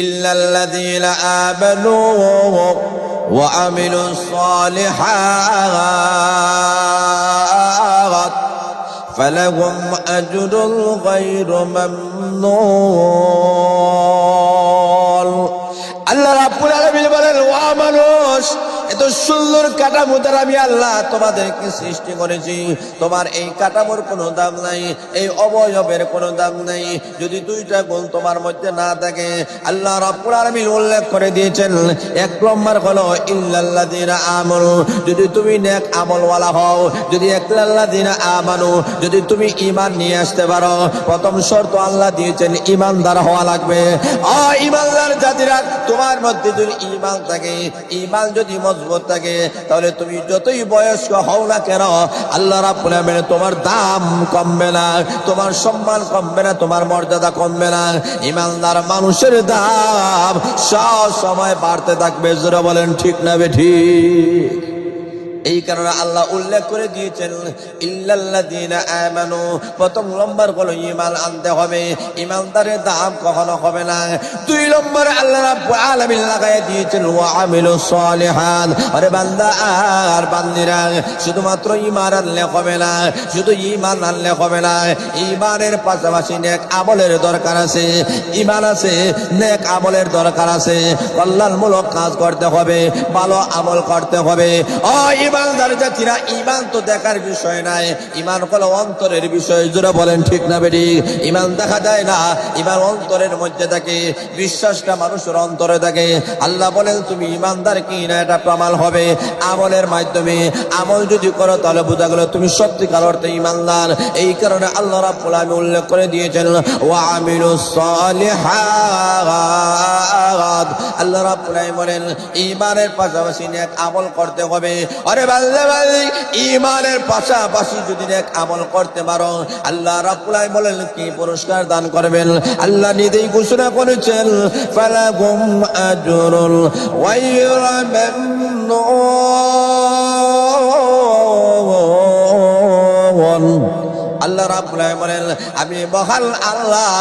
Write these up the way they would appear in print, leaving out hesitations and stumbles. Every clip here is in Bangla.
ইল্লাল্লাযীনা আমানু ওয়া আমিলুস সালিহাত ফালাহুম আজরুন গায়রু মামনুন। আল্লাহ রাব্বুল আলামিন বলেন, ও মানুষ, এত সুন্দর কাঠামো দ্বারা আমি আল্লাহ তোমাদেরকে সৃষ্টি করেছি, তোমার এই কাঠামোর কোনো দাম নাই, এই অবয়বের কোনো দাম নাই যদি দুইটা গুণ তোমার মধ্যে না থাকে। আল্লাহ রাব্বুল আলামিন উল্লেখ করে দিয়েছেন, এক নম্বর হলো ইল্লাল্লাযীনা আমানু, যদি তুমি নেক আমলওয়ালা হও, যদি ইল্লাল্লাযীনা আমানু, যদি তুমি ঈমান নিয়ে আসতে পারো। প্রথম শর্ত আল্লাহ দিয়েছেন ঈমানদার হওয়া লাগবে। ঈমানদার জাতিরা, তোমার মধ্যে যদি ঈমান থাকে, ঈমান যদি মজবুত থাকে, তাহলে তুমি যতই বয়স্ক হও না কেন আল্লাহ রাব্বুল আলামিন তোমার দাম কমবে না, তোমার সম্মান কমবে না, তোমার মর্যাদা কমবে না। ঈমানদার মানুষের দাম সব সময় বাড়তে থাকবে। জোরে বলেন ঠিক না বেঠিক? এই কারণে আল্লাহ উল্লেখ করে দিয়েছেন ইল্লাল্লাযীনা আমানু, প্রথম নম্বর হলো ঈমান আনতে হবে, ঈমানদারের দাম কখনো হবে না। দুই নম্বর আল্লাহ রাব্বুল আলামিন লাগায় দিয়েছেন ওয়া আমিলুস সালিহাত। আরে বান্দা আর বান্দিরা, শুধুমাত্র ঈমান আনলে হবে না, শুধু ঈমান আনলে হবে না, ঈমানের পাশাপাশি নেক আমলের দরকার আছে। ঈমান আছে, নেক আমলের দরকার আছে, কল্যাণমূলক কাজ করতে হবে, ভালো আমল করতে হবে। ঈমানদার জাতিরা, ঈমান তো দেখার বিষয় নাই, ঈমান হলো অন্তরের বিষয়। জোরে বলেন ঠিক না বেঠিক? ঈমান দেখা যায় না, ঈমান অন্তরের মধ্যে থাকে, বিশ্বাসটা মানুষের অন্তরে থাকে। আল্লাহ বলেন তুমি ঈমানদার কি না এটা প্রমাণ হবে আমলের মাধ্যমে। আমল যদি করো তাহলে বোঝা গেল তুমি সত্যিকার অর্থে ঈমানদার। এই কারণে আল্লাহ রাব্বুল আলামিন উল্লেখ করে দিয়েছেন ওয়া আমিলুস সালিহাত। আল্লাহ রাব্বুল আলামিন বলেন ঈমানের পাশাপাশি নেক আমল করতে হবে। আরে বান্দা বান্দি, ঈমানের পাশাপাশি যদি নেক আমল করতে পারো, আল্লাহ রাব্বুল আলামিন বলেন কি পুরস্কার দান করবেন। আল্লাহ নিজেই ঘোষণা করেছেন ফালাহুম আজরুন গায়রু মামনুন। আল্লাহ রাব্বুল আলামিন বলেন আমি মহান আল্লাহ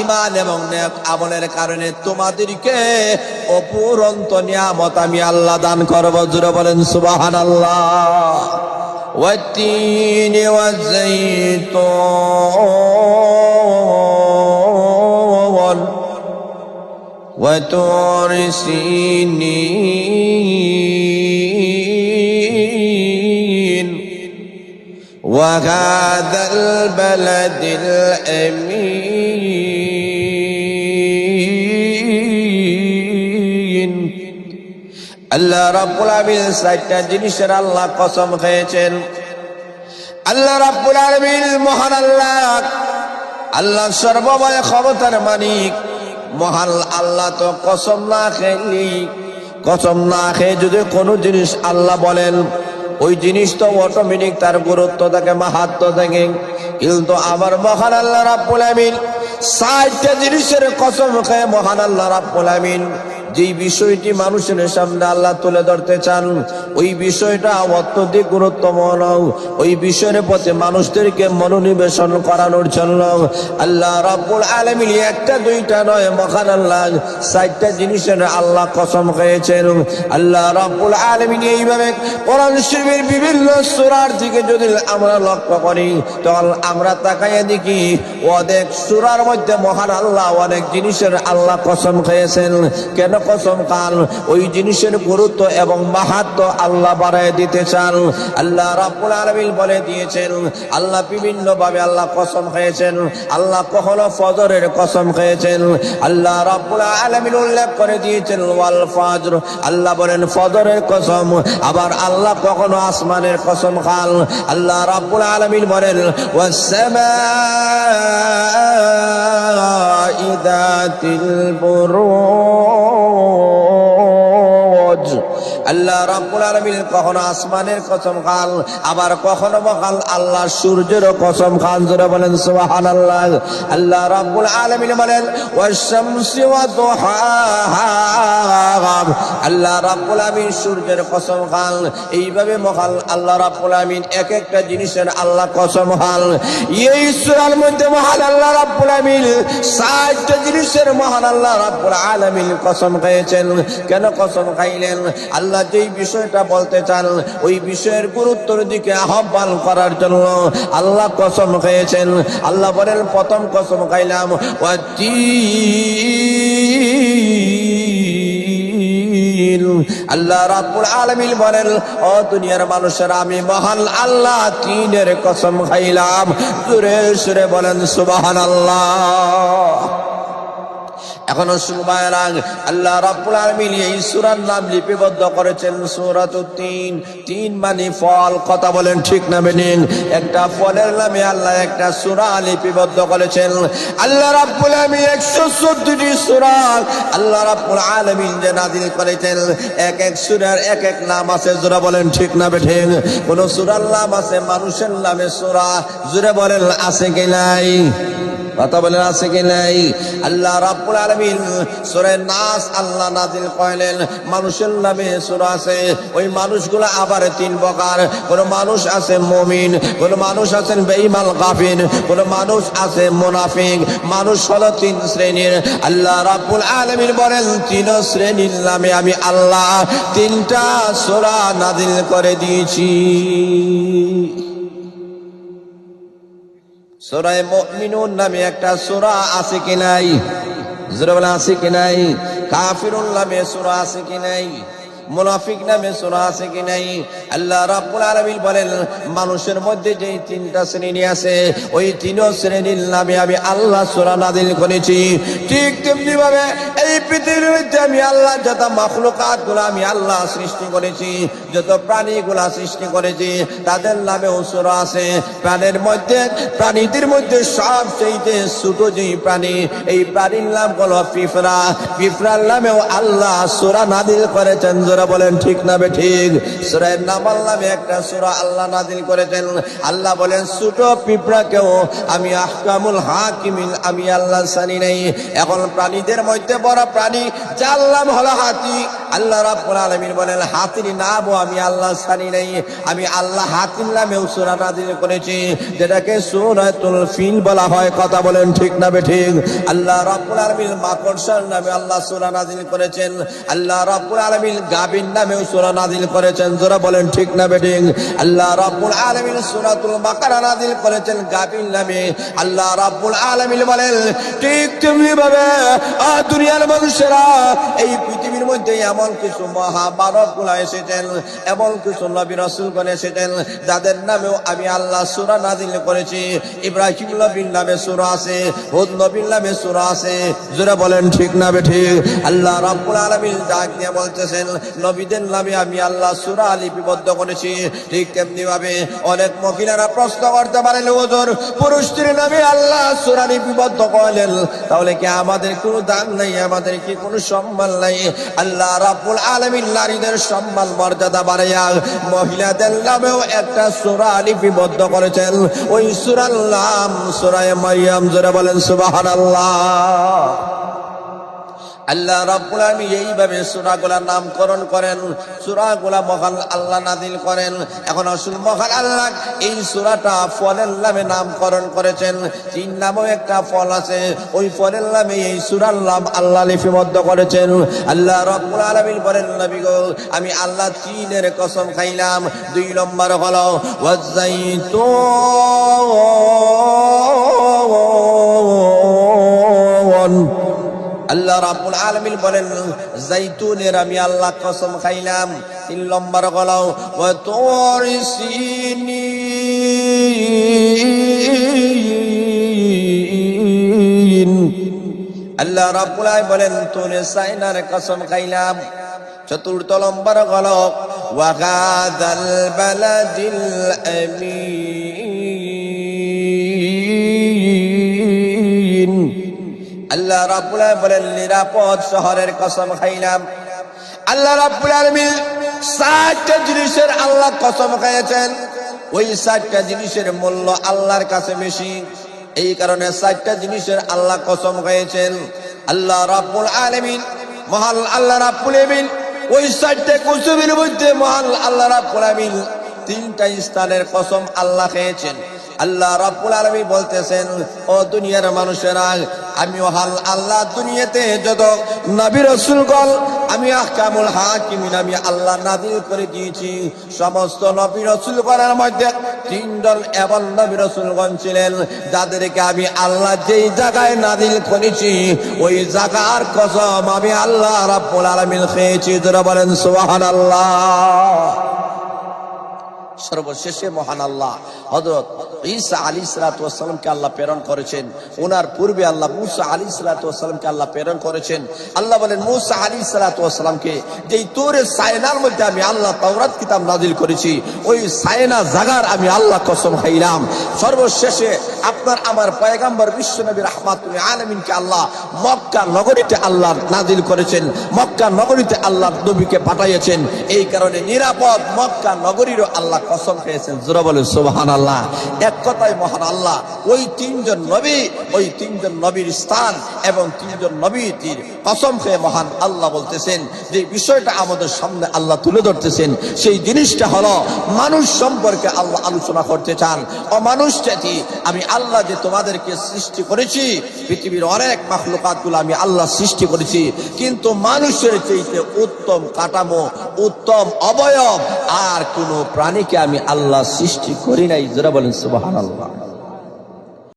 ঈমান এবং নেক আমলের কারণে তোমাদেরকে অপুরন্ত নিয়ামত আমি আল্লাহ দান করব। জোরে বলেন সুবহানাল্লাহ। ওয়াত-তিনি ওয়াজ-যাইতুন ওয়া-তুরি সিনিন وهذا البلد الأمين। আল্লাহ রাব্বুল আলামিন চারটা জিনিসের আল্লাহ কসম খেয়েছেন। আল্লাহ রাব্বুল আলামিন মহান আল্লাহ, আল্লাহ সর্বময় ক্ষমতার মালিক। মহান আল্লাহ তো কসম না খেয়ে যদি কোনো জিনিস আল্লাহ বলেন, ওই জিনিস তো অটোমেটিক তার গুরুত্ব থাকে, মাহাত্ম্য থাকে। কিন্তু আমার মহান আল্লাহ রাব্বুল আলামিন চারটা জিনিসের কসম খেয়ে মহান আল্লাহ রাব্বুল আলামিন যেই বিষয়টি মানুষের সামনে আল্লাহ তুলে ধরতে চান, ওই বিষয়টা অত্যধিক গুরুত্বপূর্ণ। ওই বিষয়ের প্রতি মানুষদেরকে মনোনিবেশন করানোর জন্য আল্লাহ রাব্বুল আলামিন একটা দুইটা নয়, মহান আল্লাহ চারটা জিনিসের আল্লাহ কসম খেয়েছেন। আল্লাহ রাব্বুল আলামিন এইভাবে কোরআন শরীফের বিভিন্ন সূরার দিকে যদি আমরা লক্ষ্য করি, তখন আমরা তাকাইয়া দেখি অনেক সূরার মধ্যে মহান আল্লাহ অনেক জিনিসের আল্লাহ কসম খেয়েছেন। কেন কসম খান? ওই জিনিসের গুরুত্ব এবং মাহাত্ম্য আল্লাহ বাড়ায় দিতে চান। আল্লাহ রাব্বুল আলামিন বলে দিয়েছেন, আল্লাহ বিভিন্ন ভাবে আল্লাহ কসম খেয়েছেন। আল্লাহ কখনো ফজরের কসম খেয়েছেন, আল্লাহ রাব্বুল আলামিন উল্লেখ করে দিয়েছেন ওয়াল ফজর, আল্লাহ বলেন ফজরের কসম। আবার আল্লাহ কখনো আসমানের কসম খান, আল্লাহ রাব্বুল আলামিন বলেন ওয়াস সামাই যাতিল বুরুজ। আল্লাহ রাব্বুল আলামিন কখনো আসমানের কসম খান, আবার কখনো বলেন আল্লাহ সূর্যের কসম খান। জোরে বলেন সুবহানাল্লাহ। আল্লাহ রাব্বুল আলামিন বলেন ওয়াশ-শামসি ওয়া দুহাহা, আল্লাহ রাব্বুল আলামিন সূর্যের কসম খান। এইভাবে মহান আল্লাহ রাব্বুল আলামিন এক একটা জিনিসের আল্লাহ কসম খান। এই সূরার মধ্যে মহান আল্লাহ রাব্বুল আলামিন 60টা জিনিসের মহান আল্লাহ রাব্বুল আলামিন কসম খেয়েছেন। কেন কসম খাইলেন? আল্লাহ যেই বিষয়টা বলতে চান ওই বিষয়ের গুরুত্বের দিকে আহ্বান করার জন্য আল্লাহ কসম খেয়েছেন। আল্লাহ বলেন প্রথম কসম খাইলাম আল্লাহ রাব্বুল আলামিন বলেন ও দুনিয়ার মানুষেরা আমি মহান আল্লাহ তিনের কসম খাইলাম। জোরে সুরে বলেন সুবহানাল্লাহ। এখনো শুনবায় আল্লাহ রাব্বুল আলামিন এই সূরার নাম লিপিবদ্ধ করেছেন সূরাতুত তিন। তিন মানে ফল। কথা বলেন ঠিক না বেঠিক? একটা ফলের নামে আল্লাহ একটা সূরা লিপিবদ্ধ করেছেন। আল্লাহ রাব্বুল আলামিন 114টি সূরা আল্লাহ রাব্বুল আলামিন যে নাযিল করেছেন, এক এক সূরার এক এক নাম আছে। জোরে বলেন ঠিক না বেঠিক? কোন সূরার নাম আছে মানুষের নামে সূরা। জোরে বলেন আছে কি নাই? কথা বলেন আছে কি নাই? আল্লাহ রাব্বুল আলামিন সূরা নাস আল্লাহ নাযিল করলেন, মানুষের নামে সূরা আছে। ওই মানুষগুলো আবার তিন প্রকার। কোন মানুষ আছে মুমিন, কোন মানুষ আছেন বেঈমান কাফির, কোন মানুষ আছে মুনাফিক। মানুষ হলো তিন শ্রেণীর। আল্লাহ রাব্বুল আলামিন বলেন তিন শ্রেণীর নামে আমি আল্লাহ তিনটা সূরা নাযিল করে দিয়েছি। সূরা মুমিনুন নামে একটা সূরা আছে কি নাই? জোরে বলেন আছে কি নাই? কাফিরুন নামে সূরা আছে কি নাই? মুনাফিক নামে সূরা আছে কি নাই? আল্লাহ রাব্বুল আলামিন বলেন মানুষের মধ্যে যে তিনটা শ্রেণী আছে ওই তিন শ্রেণীর নামে আমি আল্লাহ সূরা নাযিল করেছি। ঠিক তেমনি ভাবে এই পৃথিবীর মধ্যে আমি আল্লাহ যত মাখলুকাত গুলো আমি আল্লাহ সৃষ্টি করেছি, যত প্রাণীগুলা সৃষ্টি করেছি তাদের নামেও সূরা আছে। প্রাণীদের মধ্যে সবচেয়ে ছোট যেই প্রাণী, এই প্রাণীর নাম হলো পিঁপড়া। পিঁপড়ার নামেও আল্লাহ সূরা নাযিল করেছেন। বলেন ঠিক না বেঠিক? সূরা নামল নামে একটা সূরা আল্লাহ নাযিল করেছেন। আল্লাহ বলেন ছোট পিঁপড়াকেও আমি আহকামুল হাকিমিন আমি আল্লাহ জানি নাই। এখন প্রাণীদের মধ্যে বড় প্রাণী যার নাম হলো হাতি। আল্লাহ রাব্বুল আলামিন বলেন হাতির নামও আমি আল্লাহ জানি নাই। আমি আল্লাহ হাতির নামেও সূরা নাযিল করেছি, যেটাকে সূরাতুল ফিল বলা হয়। কথা বলেন ঠিক না বেঠিক? আল্লাহ রাব্বুল আলামিন মাকড়সার নামে আল্লাহ সূরা নাযিল করেছেন। আল্লাহ রাব্বুল আলামিন গাভীর নামেও সূরা নাযিল করেছেন। যারা বলেন ঠিক না বেঠিক? আল্লাহ রাব্বুল আলামিন সূরাতুল বাকারা নাযিল করেছেন গাভীর নামে। আল্লাহ রাব্বুল আলামিন বলেন ঠিক তেমনি ভাবে দুনিয়ার মানুষেরা এই পৃথিবীর মধ্যে এমন কিছু মহামানব গুলা এসেছেন, এমন কিছু নবী রাসূলগণ এসেছেন যাদের নামেও আমি আল্লাহ সূরা নাযিল করেছি। ইব্রাহিম নবীর নামে সূরা আছে, হুদ নবীর নামে সূরা আছে। যারা বলেন ঠিক না বেঠিক? আল্লাহ রাব্বুল আলামিন ডাক দিয়ে বলতেছেন নবীদের নামে আমি আল্লাহ সূরা লিপিবদ্ধ করেছি। ঠিক তেমনি ভাবে অনেক মহিলারা প্রশ্ন করতে পারেন হুজুর পুরুষদের নামে আল্লাহ সূরা লিপিবদ্ধ করলেন, তাহলে কি আমাদের কোনো দাম নাই? আমাদের কি কোনো সম্মান নাই? আল্লাহ রাব্বুল আলামিন নারীদের সম্মান মর্যাদা বাড়াইয়া মহিলাদের নামেও একটা সূরা লিপিবদ্ধ করেছেন। ওই সূরার নাম সূরা মারইয়াম। যারা বলেন সুবহানাল্লাহ। আল্লাহ রাব্বুল আলামিন এইভাবে সূরাগুলোর নামকরণ করেন, সূরাগুলো মহান আল্লাহ নাযিল করেন। এখন আসল মহান আল্লাহ এই সূরাটা ফলের নামে নামকরণ করেছেন। তিন নামও একটা ফল আছে, ওই ফলের নামে এই সূরার নাম আল্লাহ লিপিবদ্ধ করেছেন। আল্লাহ রাব্বুল আলামিন বলেন নবী গো আমি আল্লাহ তিনের কসম খাইলাম। 2 নম্বর হলো ওয়াজাইতুন। আল্লাহ রাব্বুল আলামিন বলেন জাইতুনের আমি আল্লাহ কসম খাইলাম। 3 নম্বর হলো ওয়া তুরি সিনিন। আল্লাহ রাব্বুল আলামিন বলেন তুরে সাইনার কসম খাইলাম। 4 নম্বর হলো ওয়া হাযাল বালাদিল আমিন। আল্লাহ রাব্বুল আলামিন বলেন নিরাপদ শহরের কসম খাইলাম। আল্লাহ রাব্বুল আলামিন চারটা জিনিসের আল্লাহ কসম খেয়েছেন, ওই চারটা জিনিসের মূল্য আল্লাহর কাছে বেশি। এই কারণে চারটা জিনিসের আল্লাহ কসম খেয়েছেন। আল্লাহ রাব্বুল আলামিন, মহান আল্লাহ রাব্বুল আলামিন ওই চারটা কসমের মধ্যে মহান আল্লাহ রাব্বুল আলামিন তিনটা স্থানের কসম আল্লাহ খেয়েছেন। আল্লাহ রাব্বুল আলামিন বলতেছেন, ও দুনিয়ার মানুষেরা, আমি মহান আল্লাহ দুনিয়াতে যত নবী রাসূলগণ, আমি আহকামুল হাকিমিন, আমি আল্লাহ নাযিল করে দিয়েছি। সমস্ত নবী রাসূলগণের মধ্যে তিনজন এমন নবী রাসূলগণ ছিলেন যাদেরকে আমি আল্লাহ যেই জায়গায় নাযিল করেছি ওই জায়গার কসম আমি আল্লাহ রাব্বুল আলামিন খেয়েছি। যারা বলেন সুবহানাল্লাহ। সর্বশেষে মহান আল্লাহ হযরত ঈসা আলাইহিস সালাতু ওয়াস সালামকে আল্লাহ প্রেরণ করেছেন। ওনার পূর্বে আল্লাহ মুসা আলাইহিস সালাতু ওয়াস সালামকে আল্লাহ প্রেরণ করেছেন। আল্লাহ বলেন, মুসা আলাইহিস সালাতু ওয়াস সালামকে যেই তুরে সাইনার মধ্যে আমি আল্লাহ তাওরাত কিতাব নাযিল করেছি ওই সাইনা জাগার আমি আল্লাহ কসম খাইলাম। সর্বশেষে আপনার আমার পয়গম্বর বিশ্বনবী রাহমাতুল আলামিনকে আল্লাহ মক্কা নগরীতে আল্লাহ নাযিল করেছেন, মক্কা নগরীতে আল্লাহ নবীকে পাঠিয়েছেন। এই কারণে নিরাপদ মক্কা নগরীরও আল্লাহ কসম খেয়েছেন। জোরে বলেন সুবহানাল্লাহ। এক কথায় মহান আল্লাহ ওই তিনজন নবী, ওই তিনজন নবীর স্থান এবং তিনজন নবীর কসম খেয়ে মহান আল্লাহ বলতেছেন যে বিষয়টা আমাদের সামনে আল্লাহ তুলে ধরতেছেন, সেই জিনিসটা হলো মানুষ সম্পর্কে আল্লাহ আলোচনা করতে চান। ও মানুষ জাতি, আমি আল্লাহ যে তোমাদেরকে সৃষ্টি করেছি, পৃথিবীর অনেক মাখলুকাতগুলো আমি আল্লাহ সৃষ্টি করেছি, কিন্তু মানুষের চাইতে উত্তম কাঠামো, উত্তম অবয়ব আর কোন প্রাণীকে আমি আল্লাহ সৃষ্টি করি নাই। যারা বলেন সুবহানাল্লাহ।